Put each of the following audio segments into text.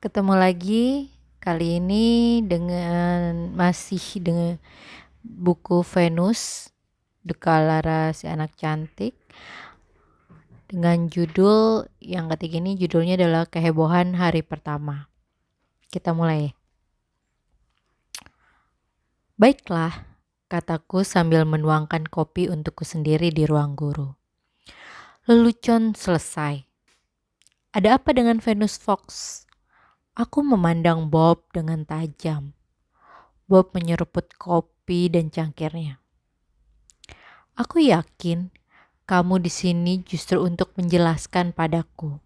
Ketemu lagi, kali ini masih dengan buku Venus, Dekalara si anak cantik, dengan judul yang ketiga ini judulnya adalah Kehebohan Hari Pertama. Kita mulai. Baiklah, kataku sambil menuangkan kopi untukku sendiri di ruang guru. Lelucon selesai. Ada apa dengan Venus Fox? Aku memandang Bob dengan tajam. Bob menyeruput kopi dan cangkirnya. Aku yakin kamu di sini justru untuk menjelaskan padaku.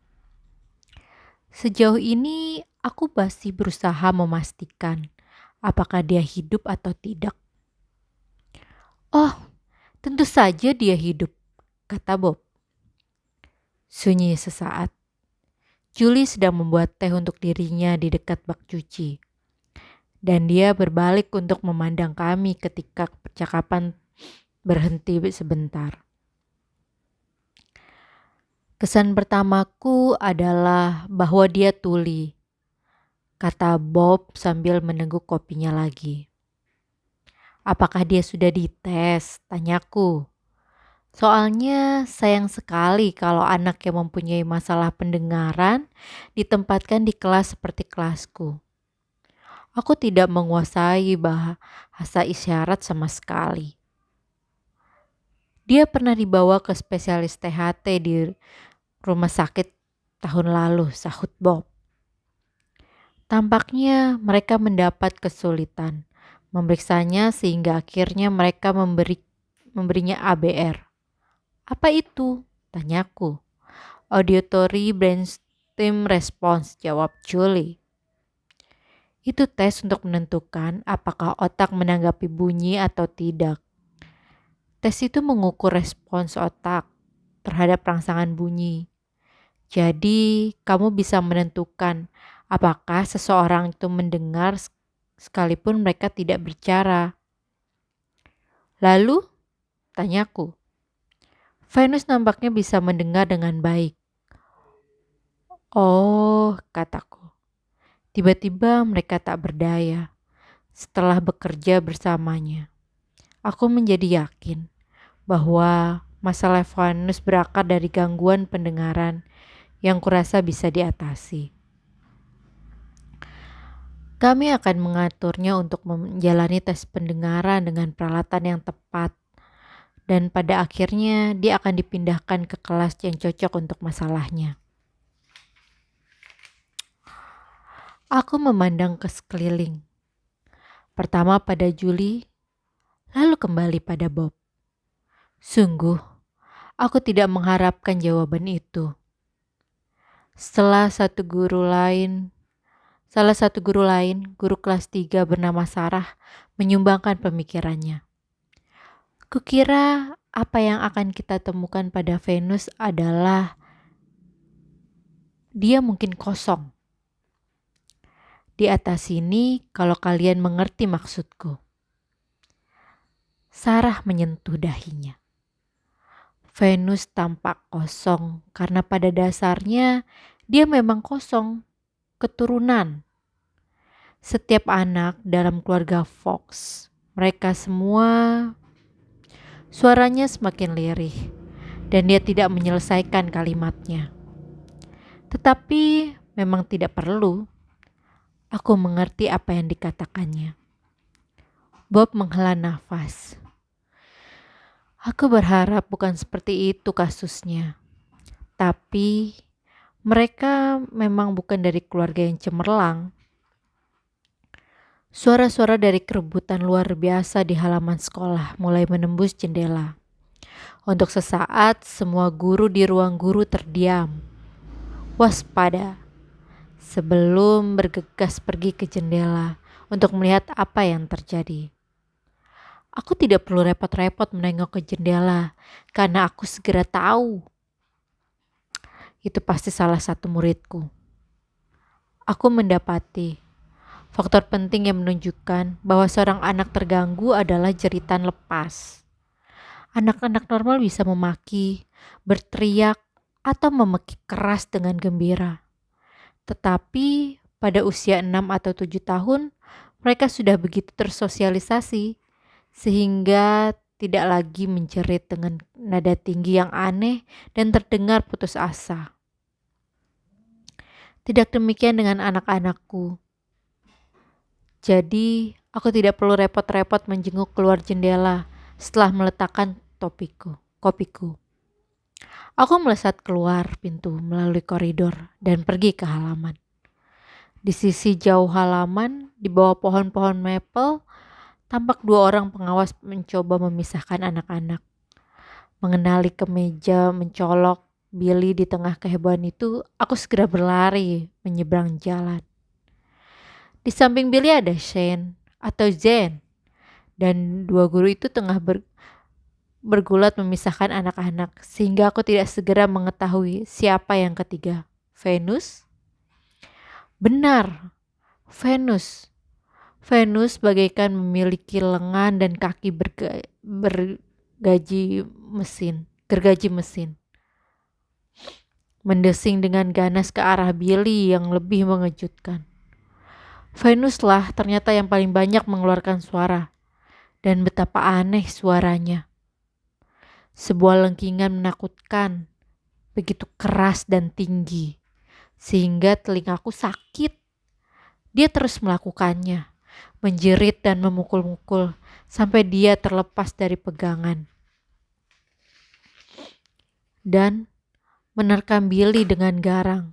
Sejauh ini aku masih berusaha memastikan apakah dia hidup atau tidak. Oh, tentu saja dia hidup, kata Bob. Sunyi sesaat. Julie sedang membuat teh untuk dirinya di dekat bak cuci. Dan dia berbalik untuk memandang kami ketika percakapan berhenti sebentar. Kesan pertamaku adalah bahwa dia tuli, kata Bob sambil meneguk kopinya lagi. Apakah dia sudah dites? Tanyaku. Soalnya sayang sekali kalau anak yang mempunyai masalah pendengaran ditempatkan di kelas seperti kelasku. Aku tidak menguasai bahasa isyarat sama sekali. Dia pernah dibawa ke spesialis THT di rumah sakit tahun lalu, sahut Bob. Tampaknya mereka mendapat kesulitan memeriksanya sehingga akhirnya mereka memberinya ABR. Apa itu? Tanyaku. Auditory Brainstem Response, jawab Julie. Itu tes untuk menentukan apakah otak menanggapi bunyi atau tidak. Tes itu mengukur respons otak terhadap rangsangan bunyi. Jadi, kamu bisa menentukan apakah seseorang itu mendengar sekalipun mereka tidak bicara. Lalu, tanyaku, Venus nampaknya bisa mendengar dengan baik. Oh, kataku. Tiba-tiba mereka tak berdaya. Setelah bekerja bersamanya, aku menjadi yakin bahwa masalah Venus berakar dari gangguan pendengaran yang kurasa bisa diatasi. Kami akan mengaturnya untuk menjalani tes pendengaran dengan peralatan yang tepat. Dan pada akhirnya dia akan dipindahkan ke kelas yang cocok untuk masalahnya. Aku memandang ke sekeliling. Pertama pada Julie, lalu kembali pada Bob. Sungguh, aku tidak mengharapkan jawaban itu. Salah satu guru lain, guru kelas 3 bernama Sarah, menyumbangkan pemikirannya. Kukira apa yang akan kita temukan pada Venus adalah dia mungkin kosong. Di atas sini kalau kalian mengerti maksudku. Sarah menyentuh dahinya. Venus tampak kosong karena pada dasarnya dia memang kosong, keturunan. Setiap anak dalam keluarga Fox, mereka semua suaranya semakin lirih dan dia tidak menyelesaikan kalimatnya. Tetapi memang tidak perlu. Aku mengerti apa yang dikatakannya. Bob menghela nafas. Aku berharap bukan seperti itu kasusnya. Tapi mereka memang bukan dari keluarga yang cemerlang. Suara-suara dari kerebutan luar biasa di halaman sekolah mulai menembus jendela. Untuk sesaat semua guru di ruang guru terdiam. Waspada. Sebelum bergegas pergi ke jendela untuk melihat apa yang terjadi. Aku tidak perlu repot-repot menengok ke jendela karena aku segera tahu. Itu pasti salah satu muridku. Aku mendapati faktor penting yang menunjukkan bahwa seorang anak terganggu adalah jeritan lepas. Anak-anak normal bisa memaki, berteriak, atau memekik keras dengan gembira. Tetapi Pada usia 6 atau 7 tahun, mereka sudah begitu tersosialisasi, sehingga tidak lagi menjerit dengan nada tinggi yang aneh dan terdengar putus asa. Tidak demikian dengan anak-anakku. Jadi, aku tidak perlu repot-repot menjenguk keluar jendela setelah meletakkan kopiku. Aku melesat keluar pintu melalui koridor dan pergi ke halaman. Di sisi jauh halaman, di bawah pohon-pohon maple, tampak 2 orang pengawas mencoba memisahkan anak-anak. Mengenali kemeja mencolok Billy di tengah kehebohan itu, aku segera berlari menyeberang jalan. Di samping Billy ada Shane atau Zen, dan 2 guru itu tengah bergulat memisahkan anak-anak, sehingga aku tidak segera mengetahui siapa yang ketiga. Venus? Benar, Venus. Venus bagaikan memiliki lengan dan kaki gergaji mesin. Mendesing dengan ganas ke arah Billy yang lebih mengejutkan. Venuslah ternyata yang paling banyak mengeluarkan suara. Dan betapa aneh suaranya. Sebuah lengkingan menakutkan, begitu keras dan tinggi, sehingga telingaku sakit. Dia terus melakukannya, menjerit dan memukul-mukul sampai dia terlepas dari pegangan. Dan menerkam Billy dengan garang.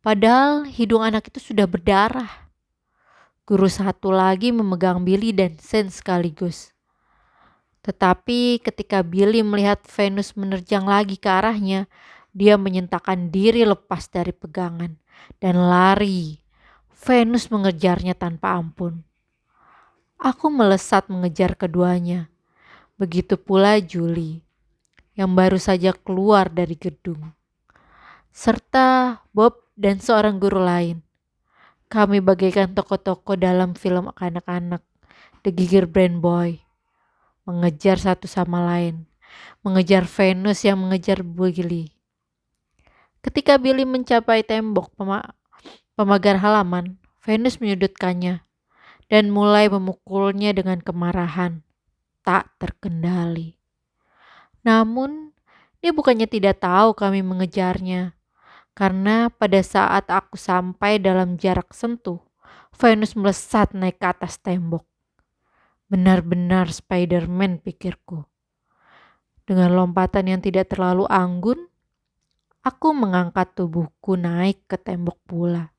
Padahal hidung anak itu sudah berdarah. Guru satu lagi memegang Billy dan Sen sekaligus. Tetapi ketika Billy melihat Venus menerjang lagi ke arahnya, dia menyentakkan diri lepas dari pegangan dan lari. Venus mengejarnya tanpa ampun. Aku melesat mengejar keduanya. Begitu pula Julie, yang baru saja keluar dari gedung. Serta Bob dan seorang guru lain. Kami bagaikan tokoh-tokoh dalam film anak-anak, The Gingerbread Boy. Mengejar satu sama lain. Mengejar Venus yang mengejar Billy. Ketika Billy mencapai tembok pemagar halaman, Venus menyudutkannya dan mulai memukulnya dengan kemarahan tak terkendali. Namun, dia bukannya tidak tahu kami mengejarnya. Karena pada saat aku sampai dalam jarak sentuh, Venus melesat naik ke atas tembok. Benar-benar Spider-Man, pikirku. Dengan lompatan yang tidak terlalu anggun, aku mengangkat tubuhku naik ke tembok pula.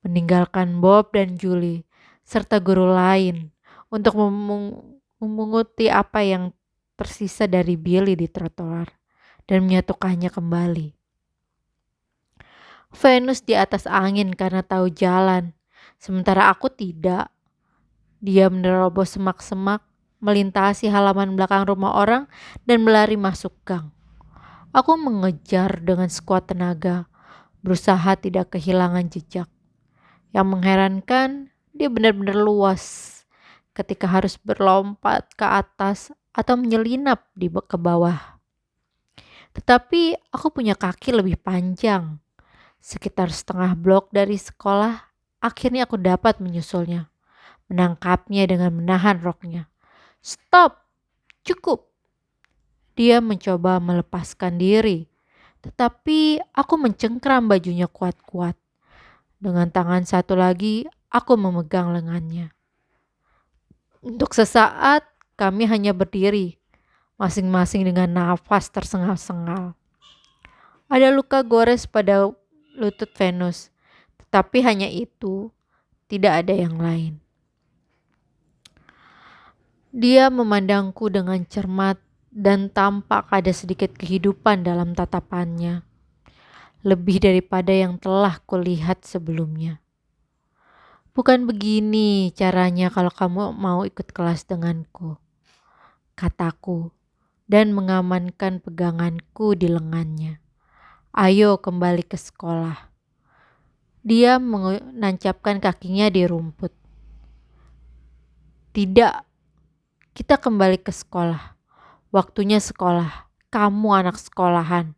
Meninggalkan Bob dan Julie, serta guru lain untuk memunguti apa yang tersisa dari Billy di trotoar dan menyatukannya kembali. Venus di atas angin karena tahu jalan, sementara aku tidak. Dia menerobos semak-semak, melintasi halaman belakang rumah orang, dan melari masuk gang. Aku mengejar dengan sekuat tenaga, berusaha tidak kehilangan jejak. Yang mengherankan, dia benar-benar luas ketika harus berlompat ke atas atau menyelinap ke bawah. Tetapi aku punya kaki lebih panjang. Sekitar setengah blok dari sekolah, akhirnya aku dapat menyusulnya. Menangkapnya dengan menahan roknya. Stop, cukup. Dia mencoba melepaskan diri, tetapi aku mencengkram bajunya kuat-kuat. Dengan tangan satu lagi, aku memegang lengannya. Untuk sesaat, kami hanya berdiri, masing-masing dengan nafas tersengal-sengal. Ada luka gores pada lutut Venus, tetapi hanya itu, tidak ada yang lain. Dia memandangku dengan cermat dan tampak ada sedikit kehidupan dalam tatapannya. Lebih daripada yang telah kulihat sebelumnya. Bukan begini caranya kalau kamu mau ikut kelas denganku, kataku, dan mengamankan peganganku di lengannya. Ayo kembali ke sekolah. Dia menancapkan kakinya di rumput. Tidak. Kita kembali ke sekolah. Waktunya sekolah. Kamu anak sekolahan.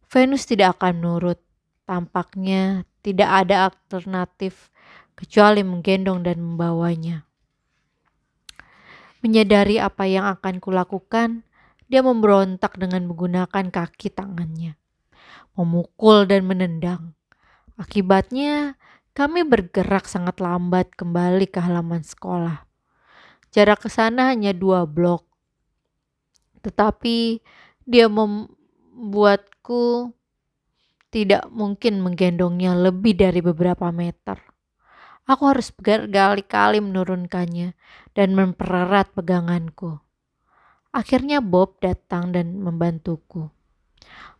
Venus tidak akan nurut. Tampaknya tidak ada alternatif kecuali menggendong dan membawanya. Menyadari apa yang akan kulakukan, dia memberontak dengan menggunakan kaki tangannya, memukul dan menendang. Akibatnya, kami bergerak sangat lambat kembali ke halaman sekolah. Jarak ke sana hanya 2 blok. Tetapi dia membuatku tidak mungkin menggendongnya lebih dari beberapa meter. Aku harus berkali-kali menurunkannya dan mempererat peganganku. Akhirnya Bob datang dan membantuku.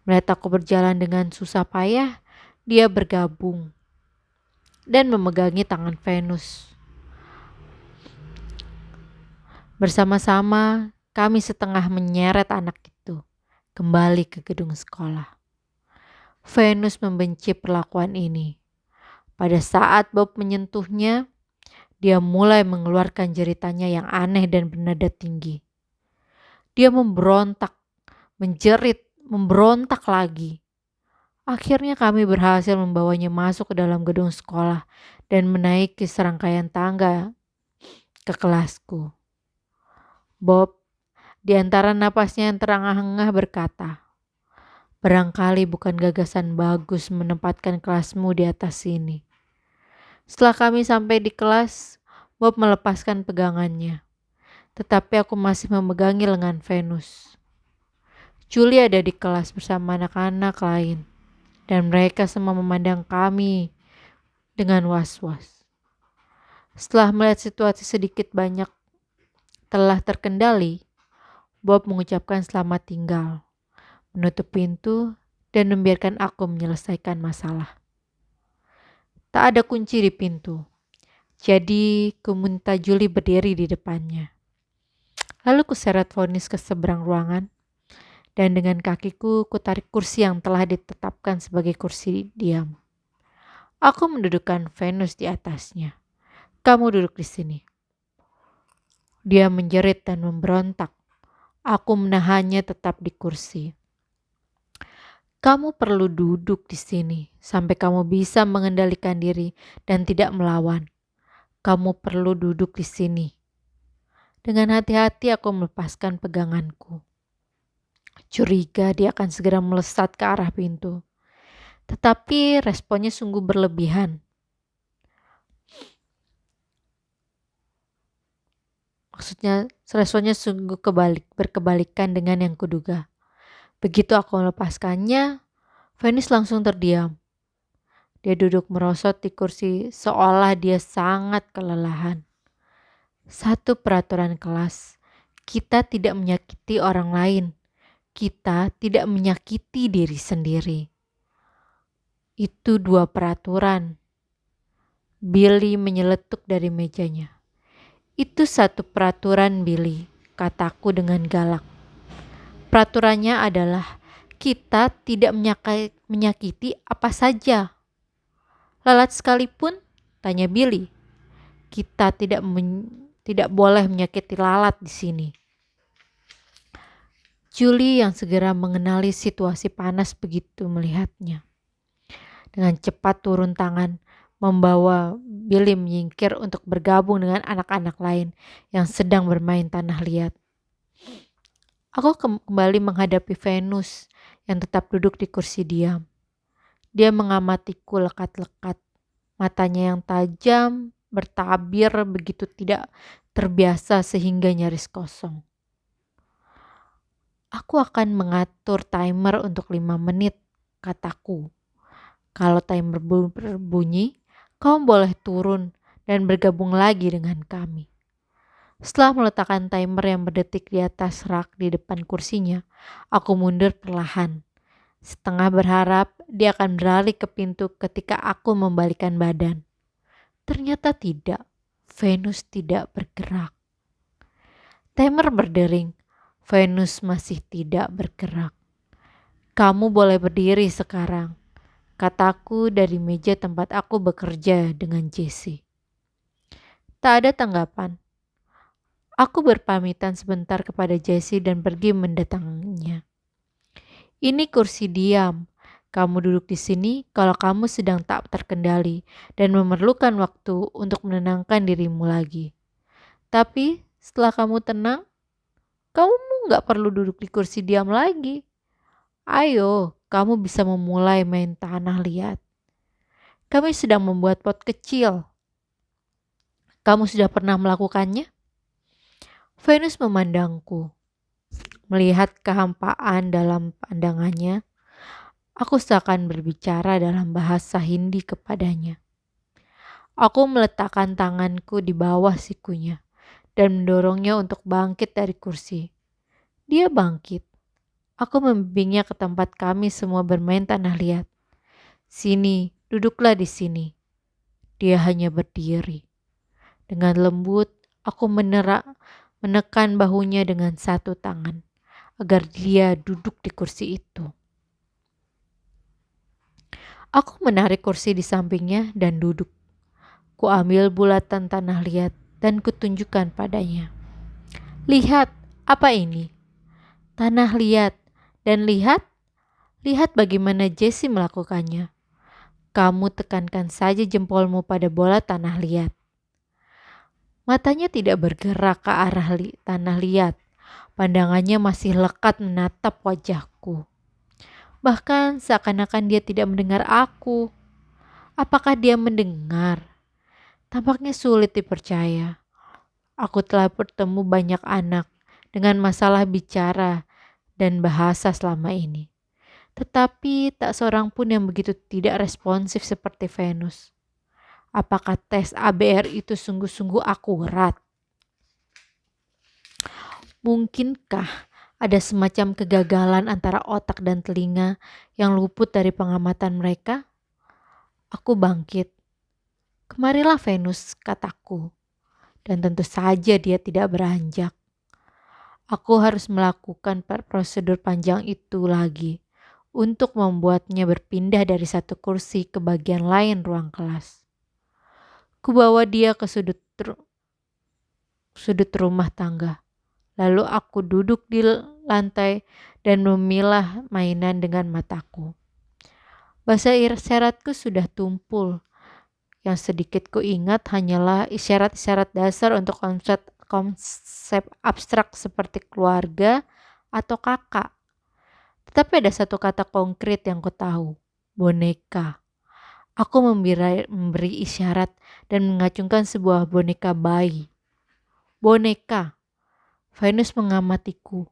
Melihat aku berjalan dengan susah payah, dia bergabung dan memegangi tangan Venus. Bersama-sama, kami setengah menyeret anak itu kembali ke gedung sekolah. Venus membenci perlakuan ini. Pada saat Bob menyentuhnya, dia mulai mengeluarkan jeritannya yang aneh dan bernada tinggi. Dia memberontak, menjerit, memberontak lagi. Akhirnya kami berhasil membawanya masuk ke dalam gedung sekolah dan menaiki serangkaian tangga ke kelasku. Bob, di antara napasnya yang terengah-engah berkata, "Barangkali bukan gagasan bagus menempatkan kelasmu di atas sini." Setelah kami sampai di kelas, Bob melepaskan pegangannya. Tetapi aku masih memegangi lengan Venus. Julie ada di kelas bersama anak-anak lain. Dan mereka semua memandang kami dengan was-was. Setelah melihat situasi sedikit banyak telah terkendali, Bob mengucapkan selamat tinggal, menutup pintu, dan membiarkan aku menyelesaikan masalah. Tak ada kunci di pintu, jadi ku minta Julie berdiri di depannya. Lalu kuseret Venus ke seberang ruangan, dan dengan kakiku kutarik kursi yang telah ditetapkan sebagai kursi diam. Aku mendudukkan Venus di atasnya. "Kamu duduk di sini." Dia menjerit dan memberontak. Aku menahannya tetap di kursi. "Kamu perlu duduk di sini sampai kamu bisa mengendalikan diri dan tidak melawan. Kamu perlu duduk di sini." Dengan hati-hati aku melepaskan peganganku. Curiga dia akan segera melesat ke arah pintu. Tetapi responnya sungguh berlebihan. Maksudnya responnya sungguh berkebalikan dengan yang kuduga. Begitu aku melepaskannya, Venus langsung terdiam. Dia duduk merosot di kursi seolah dia sangat kelelahan. Satu peraturan kelas, kita tidak menyakiti orang lain. Kita tidak menyakiti diri sendiri. Itu 2 peraturan. Billy menyeletuk dari mejanya. "Itu 1 peraturan, Billy," kataku dengan galak. "Peraturannya adalah kita tidak menyakiti apa saja." "Lalat sekalipun?" tanya Billy. "Kita tidak boleh menyakiti lalat di sini." Julie yang segera mengenali situasi panas begitu melihatnya. Dengan cepat turun tangan, membawa Billy menyingkir untuk bergabung dengan anak-anak lain yang sedang bermain tanah liat. Aku kembali menghadapi Venus yang tetap duduk di kursi diam. Dia mengamatiku lekat-lekat. Matanya yang tajam bertabir begitu tidak terbiasa sehingga nyaris kosong. "Aku akan mengatur timer untuk 5 menit, kataku. Kalau timer berbunyi, kamu boleh turun dan bergabung lagi dengan kami." Setelah meletakkan timer yang berdetik di atas rak di depan kursinya, aku mundur perlahan. Setengah berharap dia akan beralih ke pintu ketika aku membalikkan badan. Ternyata tidak. Venus tidak bergerak. Timer berdering. Venus masih tidak bergerak. "Kamu boleh berdiri sekarang," kataku dari meja tempat aku bekerja dengan Jessie. Tak ada tanggapan. Aku berpamitan sebentar kepada Jessie dan pergi mendatanginya. "Ini kursi diam. kamu duduk di sini kalau kamu sedang tak terkendali dan memerlukan waktu untuk menenangkan dirimu lagi. Tapi setelah kamu tenang, kamu nggak perlu duduk di kursi diam lagi. Ayo, kamu bisa memulai main tanah liat. Kami sedang membuat pot kecil. Kamu sudah pernah melakukannya? Venus memandangku. Melihat kehampaan dalam pandangannya, aku seakan berbicara dalam bahasa Hindi kepadanya. Aku meletakkan tanganku di bawah sikunya dan mendorongnya untuk bangkit dari kursi. Dia bangkit. Aku membimbingnya ke tempat kami semua bermain tanah liat. Sini, duduklah di sini. Dia hanya berdiri. Dengan lembut, aku menekan bahunya dengan satu tangan agar dia duduk di kursi itu. Aku menarik kursi di sampingnya dan duduk. Kuambil bulatan tanah liat dan kutunjukkan padanya. Lihat, apa ini? Tanah liat. Dan lihat bagaimana Jessie melakukannya. Kamu tekankan saja jempolmu pada bola tanah liat. Matanya tidak bergerak ke arah tanah liat. Pandangannya masih lekat menatap wajahku. Bahkan seakan-akan dia tidak mendengar aku. Apakah dia mendengar? Tampaknya sulit dipercaya. Aku telah bertemu banyak anak dengan masalah bicara dan bahasa selama ini. Tetapi tak seorang pun yang begitu tidak responsif seperti Venus. Apakah tes ABR itu sungguh-sungguh akurat? Mungkinkah ada semacam kegagalan antara otak dan telinga yang luput dari pengamatan mereka? Aku bangkit. Kemarilah Venus, kataku. Dan tentu saja dia tidak beranjak. Aku harus melakukan prosedur panjang itu lagi untuk membuatnya berpindah dari satu kursi ke bagian lain ruang kelas. Kubawa dia ke sudut rumah tangga. Lalu aku duduk di lantai dan memilah mainan dengan mataku. Bahasa isyaratku sudah tumpul. Yang sedikit ku ingat hanyalah isyarat-isyarat dasar untuk konsep abstrak seperti keluarga atau kakak. Tetapi ada satu kata konkret yang ku tahu, boneka. Aku memberi isyarat dan mengacungkan sebuah boneka bayi. Boneka. Venus mengamatiku.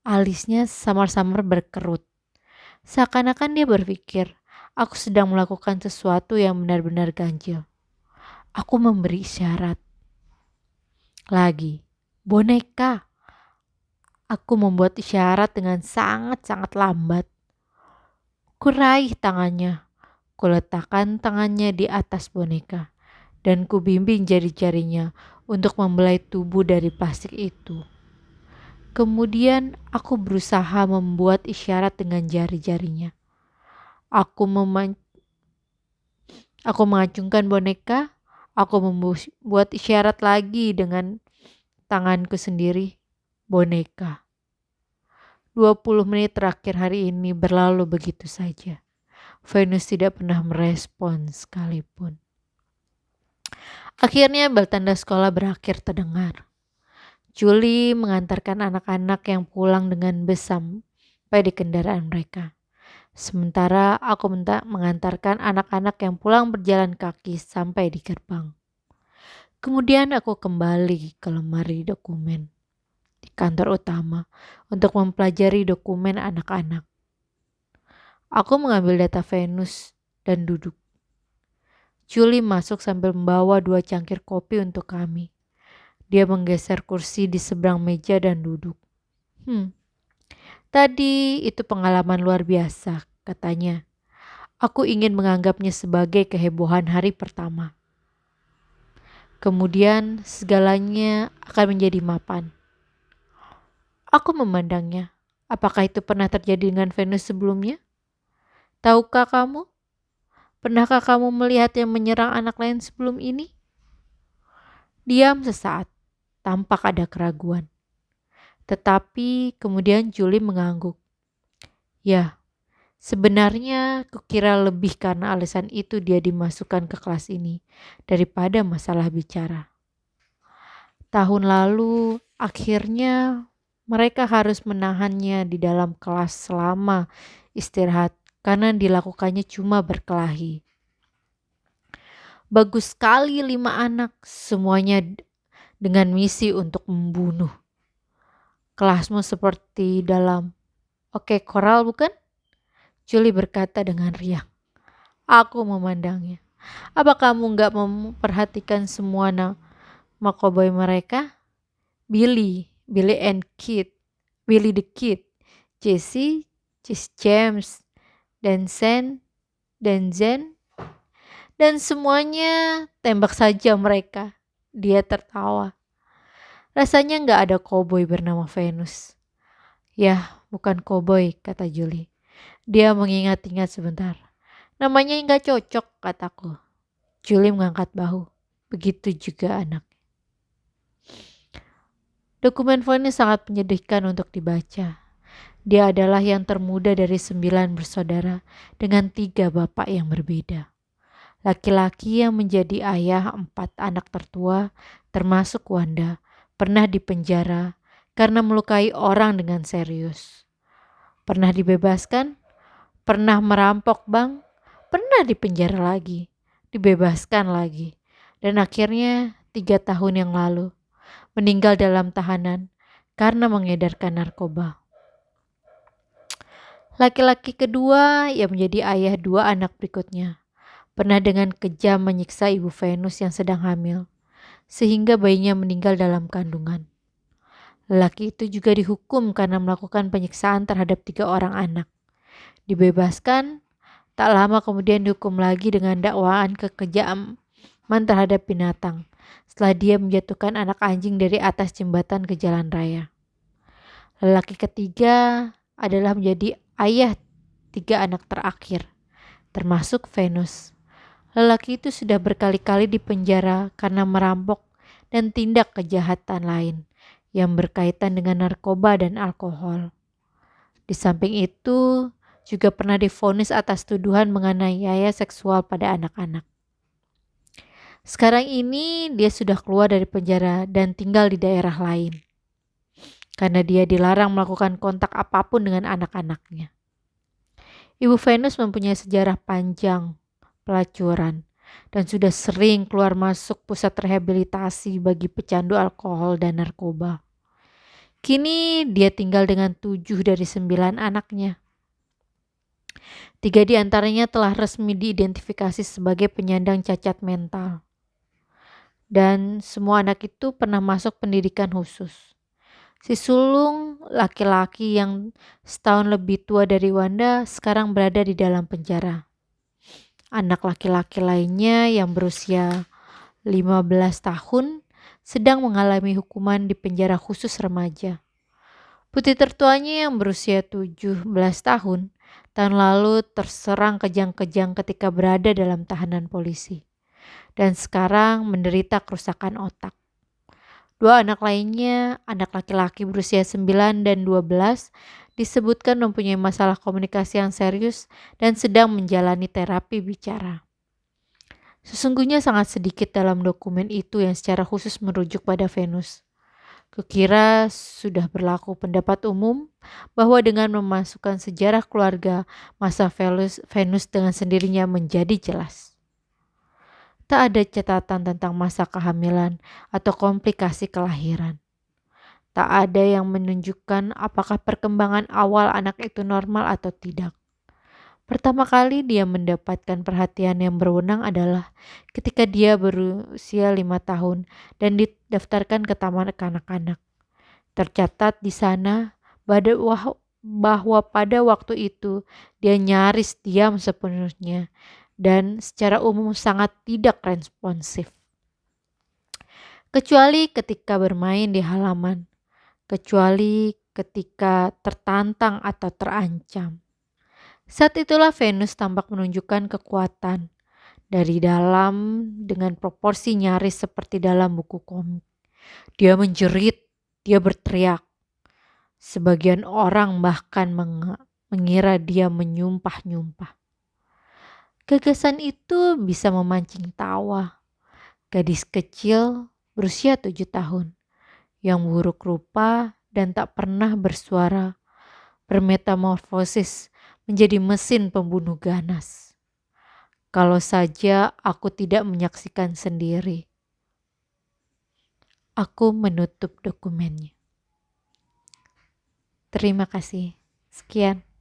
Alisnya samar-samar berkerut. Seakan-akan dia berpikir, aku sedang melakukan sesuatu yang benar-benar ganjil. Aku memberi isyarat. Lagi, boneka. Aku membuat isyarat dengan sangat-sangat lambat. Kuraih tangannya. Kuletakkan tangannya di atas boneka dan kubimbing jari-jarinya untuk membelai tubuh dari plastik itu. Kemudian aku berusaha membuat isyarat dengan jari-jarinya. Aku mengacungkan boneka, aku membuat isyarat lagi dengan tanganku sendiri. Boneka. 20 menit terakhir hari ini berlalu begitu saja. Venus tidak pernah merespon sekalipun. Akhirnya bel tanda sekolah berakhir terdengar. Julie mengantarkan anak-anak yang pulang dengan bus sampai di kendaraan mereka. Sementara aku mengantarkan anak-anak yang pulang berjalan kaki sampai di gerbang. Kemudian aku kembali ke lemari dokumen di kantor utama untuk mempelajari dokumen anak-anak. Aku mengambil data Venus dan duduk. Julie masuk sambil membawa 2 cangkir kopi untuk kami. Dia menggeser kursi di seberang meja dan duduk. Tadi itu pengalaman luar biasa, katanya. Aku ingin menganggapnya sebagai kehebohan hari pertama. Kemudian segalanya akan menjadi mapan. Aku memandangnya. Apakah itu pernah terjadi dengan Venus sebelumnya? Tahukah kamu? Pernahkah kamu melihat yang menyerang anak lain sebelum ini? Diam sesaat, tampak ada keraguan. Tetapi kemudian Julie mengangguk. Ya, Sebenarnya kukira lebih karena alasan itu dia dimasukkan ke kelas ini daripada masalah bicara. Tahun lalu akhirnya mereka harus menahannya di dalam kelas selama istirahat karena dilakukannya cuma berkelahi. Bagus sekali 5 anak, semuanya dengan misi untuk membunuh. Kelasmu seperti dalam Oke Koral bukan? Julie berkata dengan riang. Aku memandangnya. Apa kamu gak memperhatikan semua nama koboi mereka? Billy and Kid, Billy the Kid, Jesse James, dan Zen, dan semuanya tembak saja mereka. Dia tertawa. Rasanya gak ada koboi bernama Venus. Yah, bukan koboi, kata Julie. Dia mengingat-ingat sebentar. Namanya gak cocok, kataku. Julie mengangkat bahu. Begitu juga anak. Dokumen Venus sangat menyedihkan untuk dibaca. Dia adalah yang termuda dari 9 bersaudara dengan 3 bapak yang berbeda. Laki-laki yang menjadi ayah 4 anak tertua, termasuk Wanda, pernah dipenjara karena melukai orang dengan serius. Pernah dibebaskan, pernah merampok bank, pernah dipenjara lagi, dibebaskan lagi, dan akhirnya 3 tahun yang lalu meninggal dalam tahanan karena mengedarkan narkoba. Laki-laki kedua yang menjadi ayah 2 anak berikutnya pernah dengan kejam menyiksa ibu Venus yang sedang hamil, sehingga bayinya meninggal dalam kandungan. Lelaki itu juga dihukum karena melakukan penyiksaan terhadap 3 orang anak. Dibebaskan, tak lama kemudian dihukum lagi dengan dakwaan kekejaman terhadap binatang, setelah dia menjatuhkan anak anjing dari atas jembatan ke jalan raya. Lelaki ketiga adalah menjadi ayah 3 anak terakhir, termasuk Venus. Lelaki itu sudah berkali-kali dipenjara karena merampok dan tindak kejahatan lain yang berkaitan dengan narkoba dan alkohol. Di samping itu, juga pernah divonis atas tuduhan menganiaya seksual pada anak-anak. Sekarang ini dia sudah keluar dari penjara dan tinggal di daerah lain, karena dia dilarang melakukan kontak apapun dengan anak-anaknya. Ibu Venus mempunyai sejarah panjang pelacuran dan sudah sering keluar masuk pusat rehabilitasi bagi pecandu alkohol dan narkoba. Kini dia tinggal dengan 7 dari 9 anaknya. 3 di antaranya telah resmi diidentifikasi sebagai penyandang cacat mental. Dan semua anak itu pernah masuk pendidikan khusus. Si sulung laki-laki yang setahun lebih tua dari Wanda sekarang berada di dalam penjara. Anak laki-laki lainnya yang berusia 15 tahun sedang mengalami hukuman di penjara khusus remaja. Putri tertuanya yang berusia 17 tahun lalu terserang kejang-kejang ketika berada dalam tahanan polisi. Dan sekarang menderita kerusakan otak. 2 anak lainnya, anak laki-laki berusia 9 dan 12, disebutkan mempunyai masalah komunikasi yang serius dan sedang menjalani terapi bicara. Sesungguhnya sangat sedikit dalam dokumen itu yang secara khusus merujuk pada Venus. Kukira sudah berlaku pendapat umum bahwa dengan memasukkan sejarah keluarga, masa Venus dengan sendirinya menjadi jelas. Tak ada catatan tentang masa kehamilan atau komplikasi kelahiran. Tak ada yang menunjukkan apakah perkembangan awal anak itu normal atau tidak. Pertama kali dia mendapatkan perhatian yang berwenang adalah ketika dia berusia 5 tahun dan didaftarkan ke taman kanak-kanak. Tercatat di sana bahwa pada waktu itu dia nyaris diam sepenuhnya dan secara umum sangat tidak responsif. Kecuali ketika bermain di halaman, kecuali ketika tertantang atau terancam. Saat itulah Venus tampak menunjukkan kekuatan dari dalam dengan proporsi nyaris seperti dalam buku komik. Dia menjerit, dia berteriak. Sebagian orang bahkan mengira dia menyumpah-nyumpah. Gagasan itu bisa memancing tawa. Gadis kecil berusia 7 tahun yang buruk rupa dan tak pernah bersuara bermetamorfosis menjadi mesin pembunuh ganas. Kalau saja aku tidak menyaksikan sendiri. Aku menutup dokumennya. Terima kasih. Sekian.